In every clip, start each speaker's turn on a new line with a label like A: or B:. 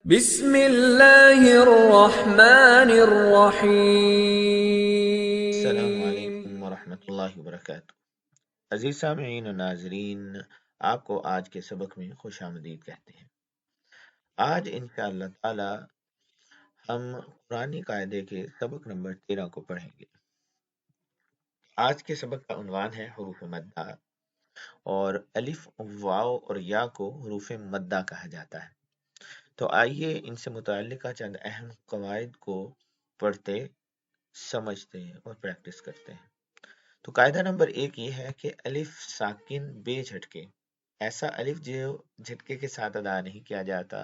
A: بسم اللہ الرحمن
B: السلام
A: الرحیم۔
B: علیکم ورحمۃ اللہ وبرکاتہ۔ عزیز سامعین و ناظرین، آپ کو آج کے سبق میں خوش آمدید کہتے ہیں۔ آج انشاءاللہ تعالی ہم قرآنی قاعدے کے سبق نمبر 13 کو پڑھیں گے۔ آج کے سبق کا عنوان ہے حروف مدہ، اور الف، واو اور یا کو حروف مدہ کہا جاتا ہے۔ تو آئیے ان سے متعلقہ چند اہم قواعد کو پڑھتے، سمجھتے اور پریکٹس کرتے ہیں۔ تو قاعدہ نمبر 1 یہ ہے کہ الف ساکن بے جھٹکے، ایسا الف جو جھٹکے کے ساتھ ادا نہیں کیا جاتا،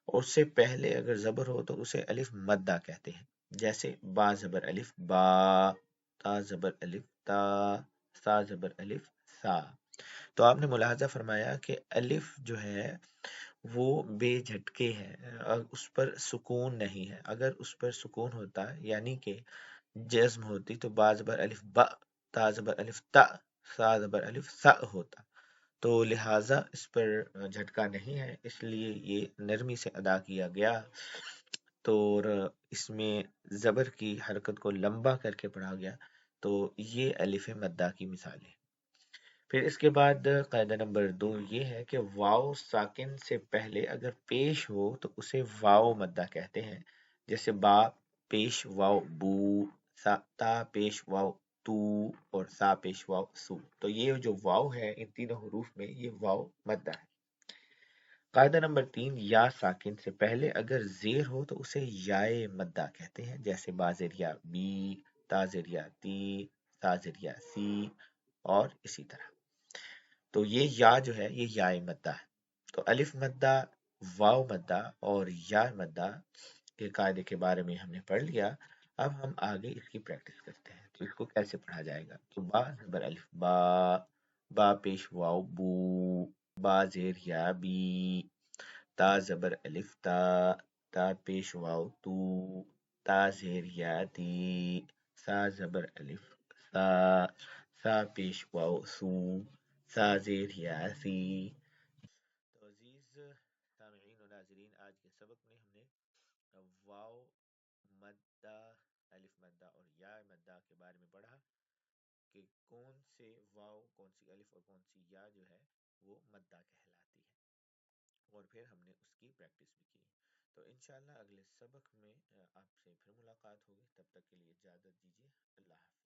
B: اور اس سے پہلے اگر زبر ہو تو اسے الف مدہ کہتے ہیں۔ جیسے با زبر الف با، تا زبر الف تا، سا زبر الف سا۔ تو آپ نے ملاحظہ فرمایا کہ الف جو ہے وہ بے جھٹکے ہے، اس پر سکون نہیں ہے۔ اگر اس پر سکون ہوتا یعنی کہ جزم ہوتی تو با زبر الف با، تا زبر الف تا، سا زبر الف سا ہوتا۔ تو لہٰذا اس پر جھٹکا نہیں ہے، اس لیے یہ نرمی سے ادا کیا گیا۔ تو اس میں زبر کی حرکت کو لمبا کر کے پڑھا گیا، تو یہ الف مدہ کی مثال ہے۔ پھر اس کے بعد قاعدہ نمبر 2 یہ ہے کہ واو ساکن سے پہلے اگر پیش ہو تو اسے واو مدہ کہتے ہیں۔ جیسے با پیش واو بو، تا پیش واو تو، اور سا پیش واو سو۔ تو یہ جو واو ہے ان تینوں حروف میں یہ واو مدہ ہے۔ قاعدہ نمبر 3 یا ساکن سے پہلے اگر زیر ہو تو اسے یائے مدہ کہتے ہیں۔ جیسے با زیر یا بی، تا زیر یا تی، سا زیر یا سی، اور اسی طرح۔ تو یہ یا جو ہے یہ یائے مدہ ہے۔ تو الف مدہ، واو مدہ اور یا مدہ کے قاعدے کے بارے میں ہم نے پڑھ لیا۔ اب ہم آگے اس کی پریکٹس کرتے ہیں۔ تو اس کو کیسے پڑھا جائے گا؟ تو با زبر الف با، با پیش واو بو، با زیر یا بی، تا زبر الف تا، تا پیش واو تو، تا زیر یا تی، سا زبر الف سا، سا پیش واو سو، سا زیر یا سی۔ تو عزیز سامعین و ناظرین، آج کے سبق میں ہم نے واو مدہ، الف مدہ اور یا مدہ کے بارے میں پڑھا کہ کون سے واو، کون سی الف اور کون سی یا جو ہے وہ مدہ کہلاتی ہے، اور پھر ہم نے اس کی پریکٹس بھی کی۔ تو انشاءاللہ اگلے سبق میں آپ سے پھر ملاقات ہوگی، تب تک کے لیے اجازت دیجیے۔ اللہ حافظ۔